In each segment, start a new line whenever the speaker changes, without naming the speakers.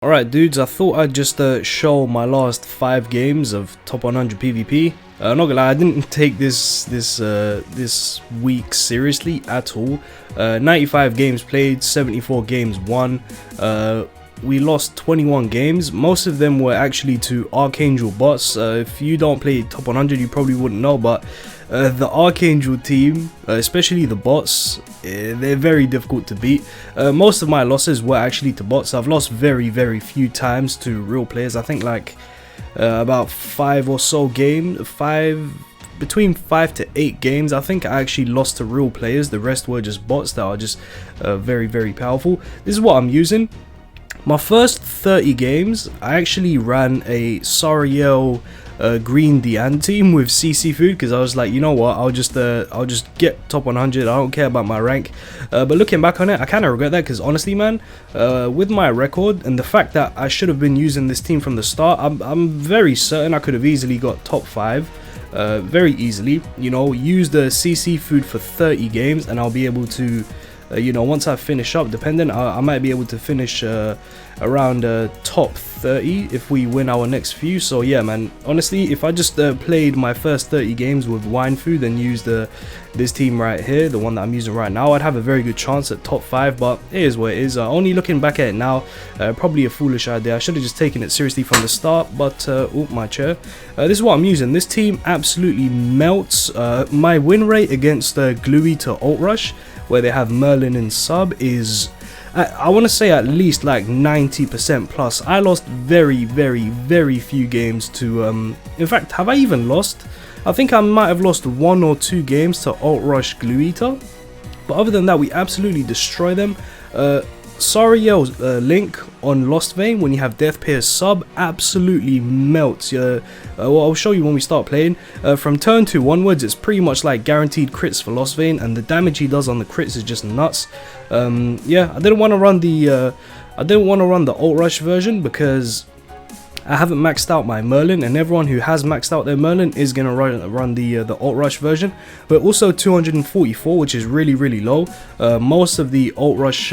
Alright dudes, I thought I'd just show my last 5 games of top 100 PvP. Not gonna lie, I didn't take this week seriously at all. 95 games played, 74 games won. We lost 21 games. Most of them were actually to Archangel bots. If you don't play top 100, you probably wouldn't know, but the Archangel team, especially the bots, they're very difficult to beat. Most of my losses were actually to bots. I've lost very few times to real players. I think like about 5 or so games, between 5 to 8 games I think I actually lost to real players. The rest were just bots that are just very powerful. This is what I'm using. My first 30 games, I actually ran a Sariel Green Dian team with CC Food because I was like, you know what, I'll just get top 100. I don't care about my rank. But looking back on it, I kind of regret that because honestly, man, with my record and the fact that I should have been using this team from the start, I'm very certain I could have easily got top 5. Very easily, you know, use the CC Food for 30 games and I'll be able to you know, once I finish up, dependent, I might be able to finish around top 30 if we win our next few. So yeah, man, honestly, if I just played my first 30 games with Wine Food and used this team right here, the one that I'm using right now, I'd have a very good chance at top 5, but it is what it is. Only looking back at it now, probably a foolish idea. I should have just taken it seriously from the start, but oh, my chair. This is what I'm using. This team absolutely melts. My win rate against Gluey to Alt Rush, where they have Merlin and sub, is I want to say at least like 90% plus. I lost very few games to in fact, have I even lost? I think I might have lost 1 or 2 games to Alt Rush Glue Eater, but other than that we absolutely destroy them. Sariel's Link on Lost Vein, when you have Death Pierce sub, absolutely melts. Well, I'll show you when we start playing. From turn 2 onwards, it's pretty much like guaranteed crits for Lost Vein, and the damage he does on the crits is just nuts. Yeah, I didn't want to run the Alt Rush version because I haven't maxed out my Merlin, and everyone who has maxed out their Merlin is gonna run the Alt Rush version. But also 244, which is really low. Most of the Alt Rush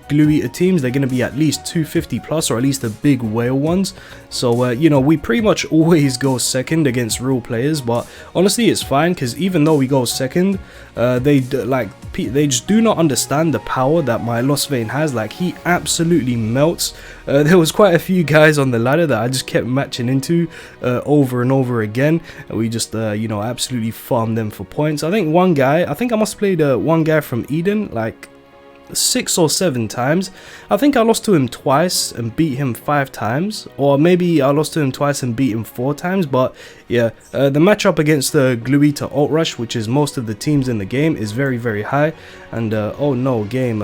Glue Eater teams, they're gonna be at least 250 plus, or at least the big whale ones. So you know, we pretty much always go second against real players, but honestly it's fine because even though we go second, they just do not understand the power that my Lost Vein has. Like, he absolutely melts. There was quite a few guys on the ladder that I just kept matching into over and over again, and we just you know, absolutely farmed them for points. I think I must have played one guy from Eden like 6 or 7 times. I think I lost to him twice and beat him 5 times, or maybe I lost to him twice and beat him 4 times. But yeah, the matchup against the Glue Eater Alt Rush, which is most of the teams in the game, is very high. And oh no, game,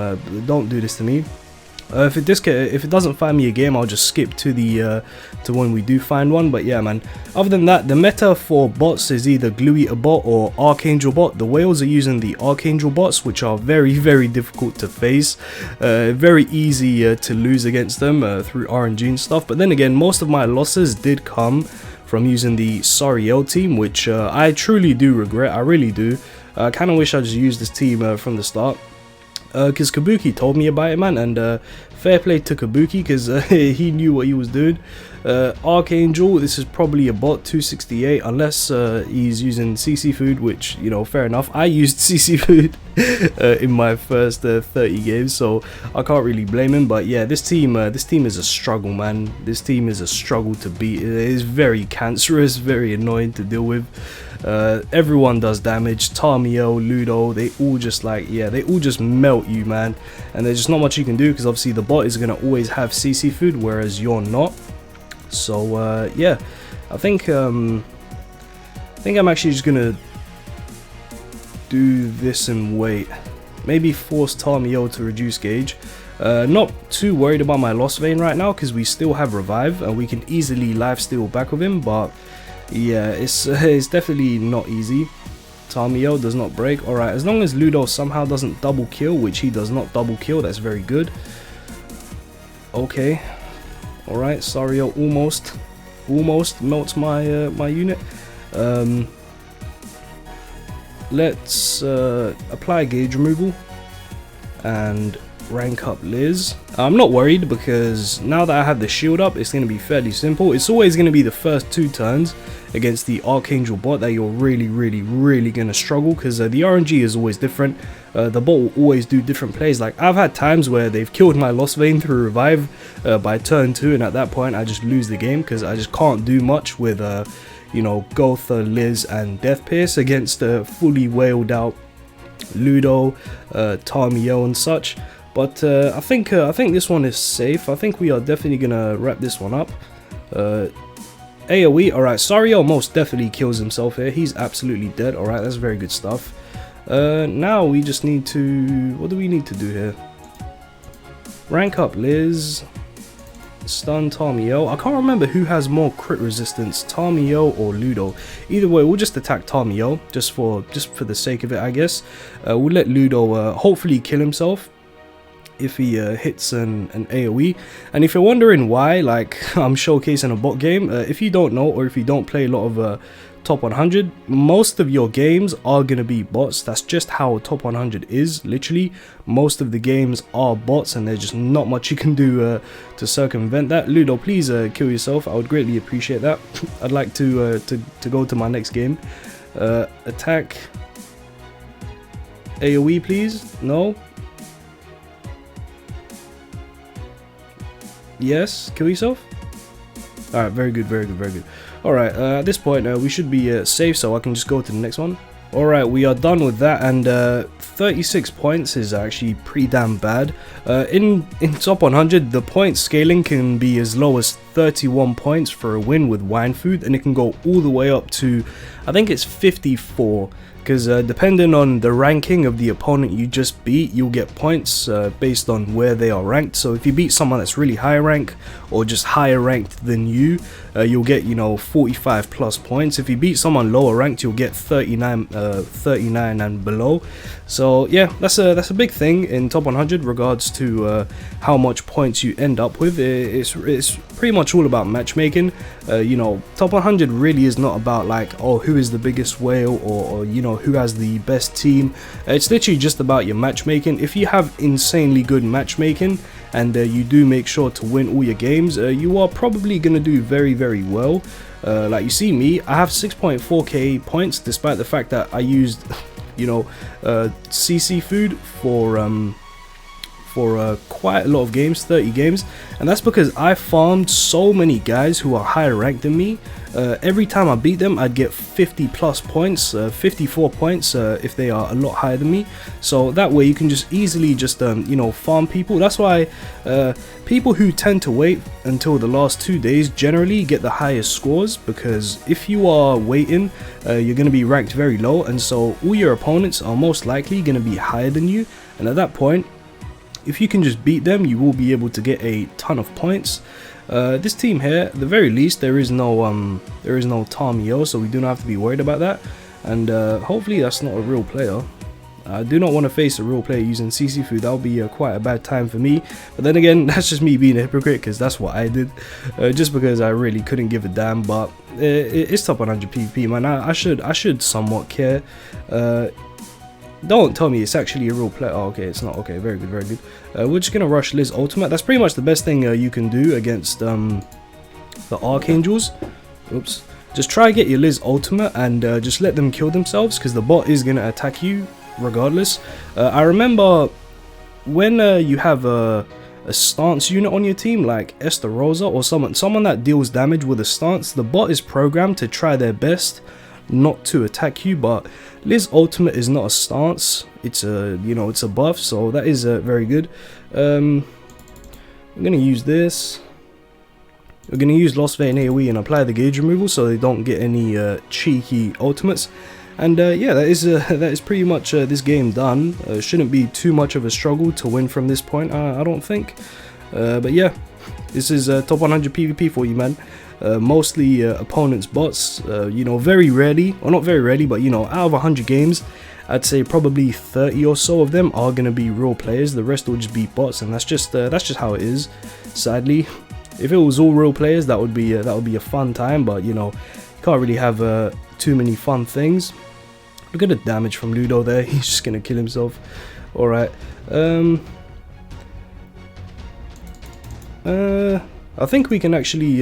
don't do this to me. If it doesn't find me a game, I'll just skip to the to when we do find one. But yeah, man, other than that, the meta for bots is either Glue Eater bot or Archangel bot. The whales are using the Archangel bots, which are very difficult to face, very easy to lose against them through RNG and stuff. But then again, most of my losses did come from using the Sariel team, which I truly do regret. I really do. I kind of wish I just used this team from the start. Because Kabuki told me about it, man, and fair play to Kabuki because he knew what he was doing. Archangel, this is probably a bot, 268, unless he's using CC Food, which, you know, fair enough. I used CC Food in my first 30 games, so I can't really blame him. But yeah, this team is a struggle, man. This team is a struggle to beat. It is very cancerous, very annoying to deal with. Everyone does damage. Tarmiel, Ludo, they all just like, yeah, they all just melt you, man, and there's just not much you can do because obviously the bot is going to always have CC Food, whereas you're not. So yeah, I think I'm actually just gonna do this and wait, maybe force Tarmiel to reduce gauge. Not too worried about my Lost Vein right now because we still have revive and we can easily lifesteal back with him. But yeah, it's definitely not easy. Tarmiel does not break. Alright, as long as Ludo somehow doesn't double kill, which he does not double kill, that's very good. Okay. Alright, Sariel almost melts my my unit. Let's apply gauge removal and rank up Liz. I'm not worried because now that I have the shield up, it's going to be fairly simple. It's always going to be the first 2 turns against the Archangel bot that you're really going to struggle, because the RNG is always different. The bot will always do different plays. Like, I've had times where they've killed my Lost Vein through revive by turn 2, and at that point I just lose the game because I just can't do much with you know, Gotha, Liz and Death Pierce against fully whaled out Ludo, Tarmiel and such. But I think this one is safe. I think we are definitely gonna wrap this one up. AoE, alright, Sariel most definitely kills himself here. He's absolutely dead. Alright, that's very good stuff. Now we just need to... what do we need to do here? Rank up Liz. Stun Tarmiel. I can't remember who has more crit resistance, Tarmiel or Ludo. Either way, we'll just attack Tarmiel just for the sake of it, I guess. We'll let Ludo hopefully kill himself if he hits an AoE. And if you're wondering why, like, I'm showcasing a bot game, if you don't know, or if you don't play a lot of top 100, most of your games are gonna be bots. That's just how top 100 is. Literally, most of the games are bots, and there's just not much you can do to circumvent that. Ludo, please kill yourself. I would greatly appreciate that. I'd like to go to my next game. Attack AoE, please. No. Yes, kill yourself. Alright, very good. Alright, at this point we should be safe, so I can just go to the next one. Alright, we are done with that, and 36 points is actually pretty damn bad. In top 100, the point scaling can be as low as 31 points for a win with Wine Food, and it can go all the way up to, I think it's 54. Because depending on the ranking of the opponent you just beat, you'll get points based on where they are ranked. So if you beat someone that's really high rank, or just higher ranked than you, you'll get, you know, 45 plus points. If you beat someone lower ranked, you'll get 39 and below. So yeah, that's a big thing in top 100 regards to how much points you end up with. It's pretty much all about matchmaking. You know, top 100 really is not about like, oh, who is the biggest whale, or you know, who has the best team. It's literally just about your matchmaking. If you have insanely good matchmaking and you do make sure to win all your games, you are probably gonna do very well. Like you see me, I have 6.4k points despite the fact that I used you know, CC food for quite a lot of games, 30 games, and that's because I farmed so many guys who are higher ranked than me. Every time I beat them, I'd get 50 plus points, 54 points if they are a lot higher than me. So that way you can just easily just you know, farm people. That's why people who tend to wait until the last 2 days generally get the highest scores, because if you are waiting, you're going to be ranked very low, and so all your opponents are most likely going to be higher than you, and at that point, if you can just beat them, you will be able to get a ton of points. This team here, at the very least, there is no Tarmiel, so we do not have to be worried about that. And hopefully that's not a real player. I do not want to face a real player using CC food. That would be quite a bad time for me. But then again, that's just me being a hypocrite, because that's what I did, just because I really couldn't give a damn. But it's top 100 PvP, man. I should somewhat care. Don't tell me it's actually a real player. Oh, okay, it's not. Okay, very good. We're just gonna rush Liz ultimate. That's pretty much the best thing you can do against the Archangels. Oops. Just try to get your Liz ultimate and just let them kill themselves, because the bot is gonna attack you regardless. I remember when you have a stance unit on your team, like Estarossa or someone that deals damage with a stance, the bot is programmed to try their best not to attack you. But Liz ultimate is not a stance, it's a, you know, it's a buff, so that is very good. I'm gonna use this. We're gonna use Lost Vein AoE and apply the gauge removal so they don't get any cheeky ultimates. And yeah, that is pretty much this game done. Shouldn't be too much of a struggle to win from this point, I don't think. But yeah, this is top 100 PvP for you, man. Mostly opponents bots. You know, very rarely, or not very rarely, but you know, out of 100 games, I'd say probably 30 or so of them are gonna be real players. The rest will just be bots, and that's just how it is, sadly. If it was all real players, that would be a fun time, but you know, can't really have too many fun things. Look at the damage from Ludo there. He's just gonna kill himself. All right. I think we can actually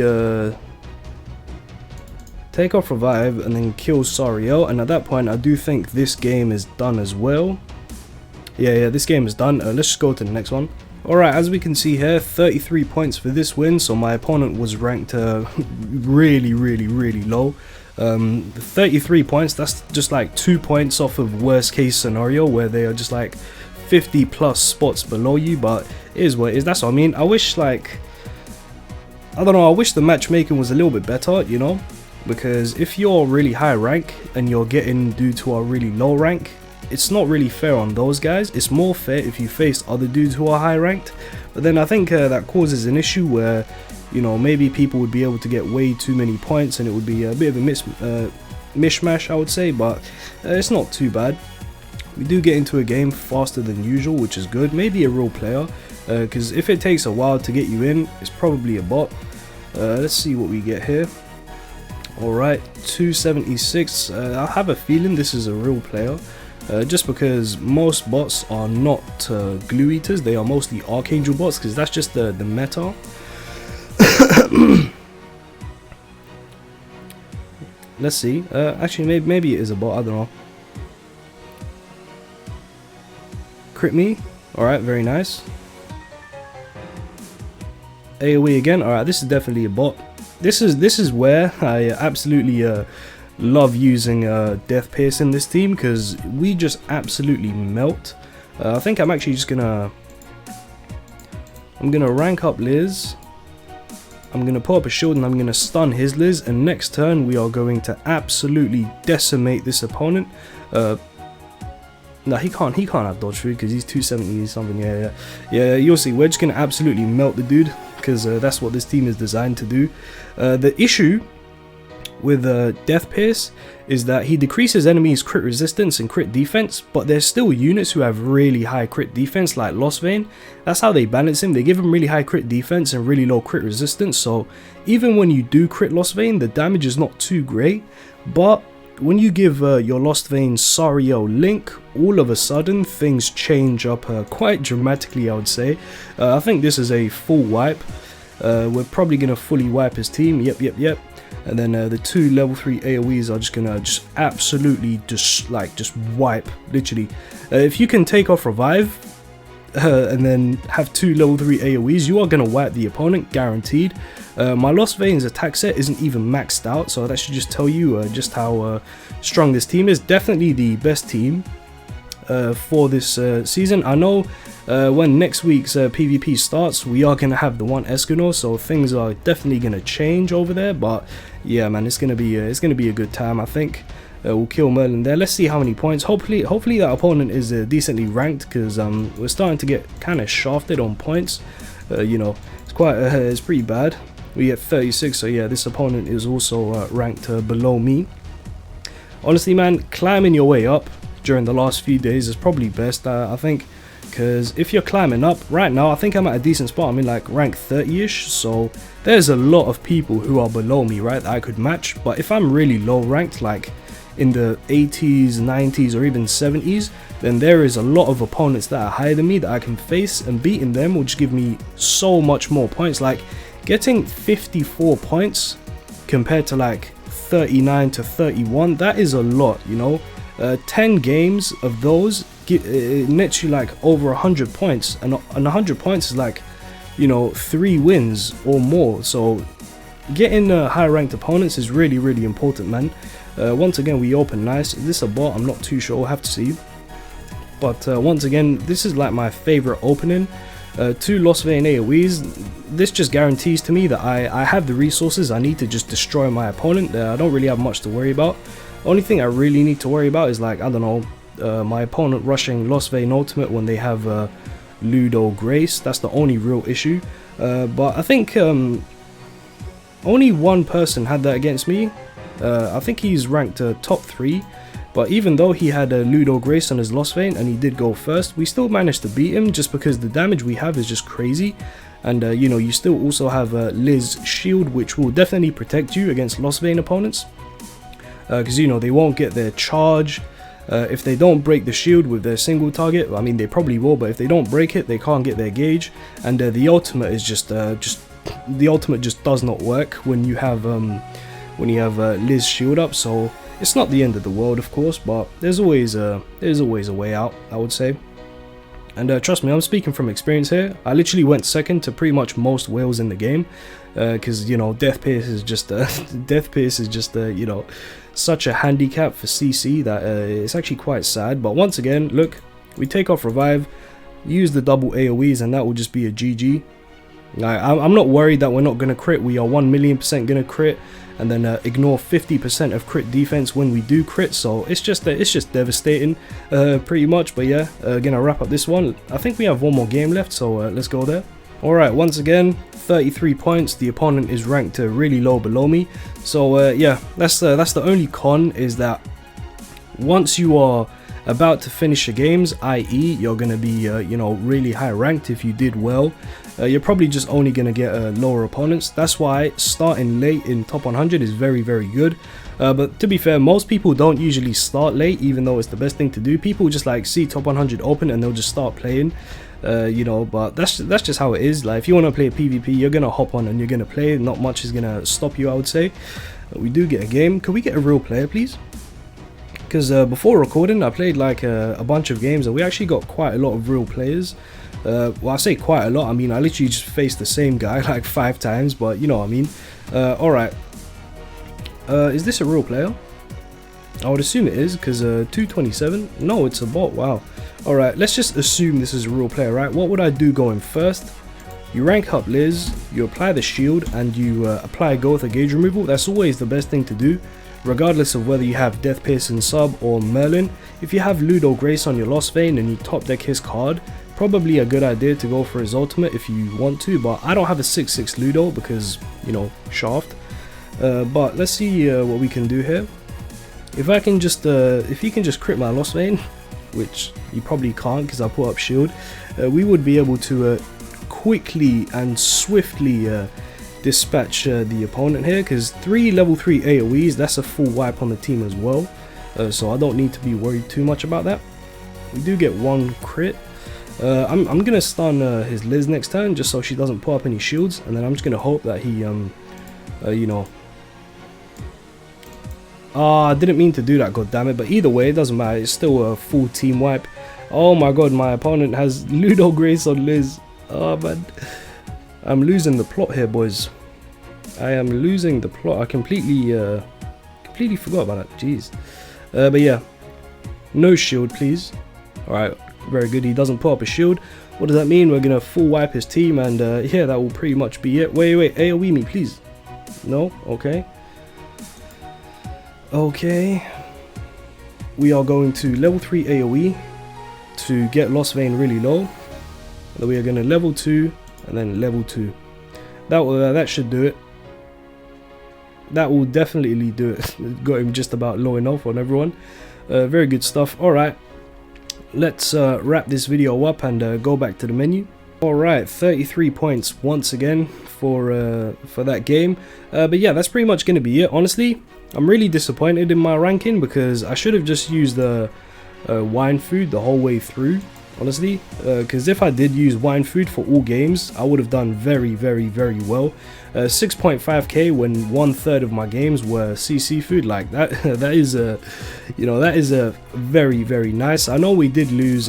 take off revive and then kill Sariel, and at that point I do think this game is done as well. Yeah, this game is done. Let's just go to the next one. Alright, as we can see here, 33 points for this win, so my opponent was ranked really low. 33 points, that's just like 2 points off of worst case scenario where they are just like 50 plus spots below you, but it is what it is. That's what I mean. I wish, like, I don't know, I wish the matchmaking was a little bit better, you know, because if you're really high rank and you're getting dudes who are really low rank, it's not really fair on those guys. It's more fair if you face other dudes who are high ranked, but then I think that causes an issue where, you know, maybe people would be able to get way too many points and it would be a bit of a mishmash, I would say, but it's not too bad. We do get into a game faster than usual, which is good. Maybe a real player, because if it takes a while to get you in, it's probably a bot. Let's see what we get here. Alright, 276. I have a feeling this is a real player. Just because most bots are not glue eaters, they are mostly Archangel bots, because that's just the meta. Let's see. Actually, maybe it is a bot. I don't know. Crit me. Alright, very nice. AoE again. Alright, this is definitely a bot. This is where I absolutely love using Death Pierce in this team, because we just absolutely melt. I think I'm actually just gonna rank up Liz. I'm gonna put up a shield and I'm gonna stun his Liz, and next turn we are going to absolutely decimate this opponent. No, he can't have dodge food because he's 270 something. Yeah, you'll see. We're just gonna absolutely melt the dude, because that's what this team is designed to do. The issue with Death Pierce is that he decreases enemies' crit resistance and crit defense, but there's still units who have really high crit defense, like Lost Vein. That's how they balance him. They give him really high crit defense and really low crit resistance, so even when you do crit Lost Vein, the damage is not too great. But when you give your Lost Vein Sariel Link, all of a sudden things change up quite dramatically, I would say. I think this is a full wipe. We're probably going to fully wipe his team. Yep. And then the 2 level 3 AoEs are just gonna absolutely just wipe, literally. If you can take off revive and then have 2 level 3 AoEs, you are gonna wipe the opponent, guaranteed. My Lost Veins attack set isn't even maxed out, so that should just tell you just how strong this team is. Definitely the best team for this season. I know when next week's PvP starts, we are gonna have the one Escanor, so things are definitely gonna change over there. But yeah, man, it's gonna be a good time. I think we'll kill Merlin there. Let's see how many points. Hopefully that opponent is decently ranked, because we're starting to get kind of shafted on points. You know, it's pretty bad. We get 36, so yeah, this opponent is also ranked below me. Honestly, man, climbing your way up during the last few days is probably best, I think, because if you're climbing up right now, I think I'm at a decent spot. I'm in like rank 30ish, so there's a lot of people who are below me, right, that I could match. But if I'm really low ranked, like in the 80s, 90s, or even 70s, then there is a lot of opponents that are higher than me that I can face, and beating them will just give me so much more points. Like getting 54 points compared to like 39 to 31, that is a lot, you know. 10 games of those nets you like over 100 points, and 100 points is like, you know, 3 wins or more. So getting high ranked opponents is really important, man. Once again, we open nice. Is this a bot? I'm not too sure, we'll have to see. But once again, this is like my favorite opening. 2 Lost Vein AoEs. This just guarantees to me that I have the resources I need to just destroy my opponent. I don't really have much to worry about. Only thing I really need to worry about is, like, I don't know, my opponent rushing Lost Vein Ultimate when they have Ludo Grace. That's the only real issue. But I think only one person had that against me. I think he's ranked top 3. But even though he had Ludo Grace on his Lost Vein and he did go first, we still managed to beat him just because the damage we have is just crazy. And you know, you still also have Liz Shield, which will definitely protect you against Lost Vein opponents. Because you know, they won't get their charge If they don't break the shield with their single target, I mean they probably will, but if they don't break it, they can't get their gauge, and the ultimate is just the ultimate just does not work when you have Liz shield up. So it's not the end of the world, of course, but there's always a way out, I would say. And trust me, I'm speaking from experience here. I literally went second to pretty much most whales in the game, because you know Death Pierce is just you know, such a handicap for CC that it's actually quite sad. But once again, look, we take off revive, use the double AoEs, and that will just be a GG. I'm not worried that we're not gonna crit. We are 1,000,000% gonna crit, and then ignore 50% of crit defense when we do crit. So it's just devastating, pretty much. But yeah, gonna wrap up this one. I think we have one more game left, so let's go there. Alright, once again, 33 points. The opponent is ranked really low below me. So yeah, that's the only con, is that once you are about to finish your games, i.e. you're going to be you know, really high ranked if you did well, you're probably just only going to get lower opponents. That's why starting late in top 100 is very good. But to be fair, most people don't usually start late, even though it's the best thing to do. People just like see top 100 open and they'll just start playing, you know. But that's just how it is. Like if you want to play PvP, you're gonna hop on and you're gonna play. Not much is gonna stop you, I would say. We do get a game. Could we get a real player, please? Because before recording, I played like a bunch of games, and we actually got quite a lot of real players. Well, I say quite a lot, I mean I literally just faced the same guy like 5 times, but you know what I mean. Alright, is this a real player? I would assume it is, because 227, no, it's a bot. Wow. Alright, let's just assume this is a real player, right? What would I do going first? You rank up Liz, you apply the shield, and you apply Gotha gauge removal. That's always the best thing to do, regardless of whether you have Death Pierce in sub or Merlin. If you have Ludo Grace on your Lost Vein and you top deck his card, probably a good idea to go for his ultimate if you want to, but I don't have a 6/6 Ludo because, you know, shaft. But let's see what we can do here. If I can just, if he can just crit my Lost Vein, which he probably can't because I put up shield, we would be able to quickly and swiftly dispatch the opponent here, because 3 level 3 AoEs, that's a full wipe on the team as well. So I don't need to be worried too much about that. We do get 1 crit. I'm gonna stun his Liz next turn just so she doesn't put up any shields, and then I'm just gonna hope that he you know, I didn't mean to do that, god damn it. But either way, it doesn't matter, it's still a full team wipe. Oh my god, my opponent has Ludo Grace on Liz. Oh man, I'm losing the plot here, boys. I am losing the plot. I completely forgot about that. Jeez. But yeah, no shield, please. Alright, very good. He doesn't put up a shield. What does that mean? We're gonna full wipe his team, and yeah, that will pretty much be it. Wait, AoE me, please. No? Okay. Okay. We are going to level 3 AoE to get Lost Vein really low. And we are gonna level 2 and then level 2. That should do it. That will definitely do it. Got him just about low enough on everyone. Very good stuff. Alright, let's wrap this video up and go back to the menu. Alright, 33 points once again for that game. But yeah, that's pretty much going to be it. Honestly, I'm really disappointed in my ranking because I should have just used the wine food the whole way through. Honestly, because if I did use wine food for all games, I would have done very well. 6.5k when 1/3 of my games were CC food, like that. That is a, you know, that is a very nice. I know we did lose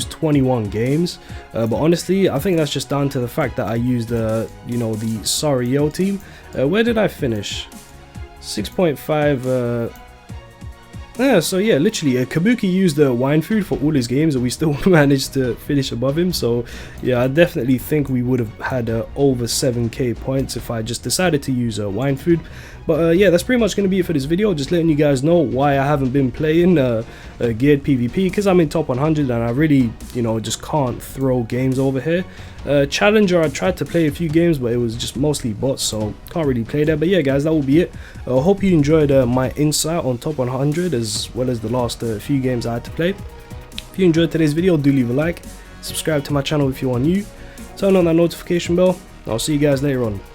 21 games, but honestly, I think that's just down to the fact that I used you know, the Sariel team. Where did I finish? 6.5. Yeah, so yeah, literally, Kabuki used the wine food for all his games and we still managed to finish above him. So yeah, I definitely think we would have had over 7k points if I just decided to use wine food. But yeah, that's pretty much going to be it for this video. Just letting you guys know why I haven't been playing geared PvP, because I'm in top 100 and I really, you know, just can't throw games over here. Challenger, I tried to play a few games, but it was just mostly bots, so can't really play there. But yeah, guys, that will be it. I hope you enjoyed my insight on top 100 as well as the last few games I had to play. If you enjoyed today's video, do leave a like, subscribe to my channel if you are new, turn on that notification bell. I'll see you guys later on.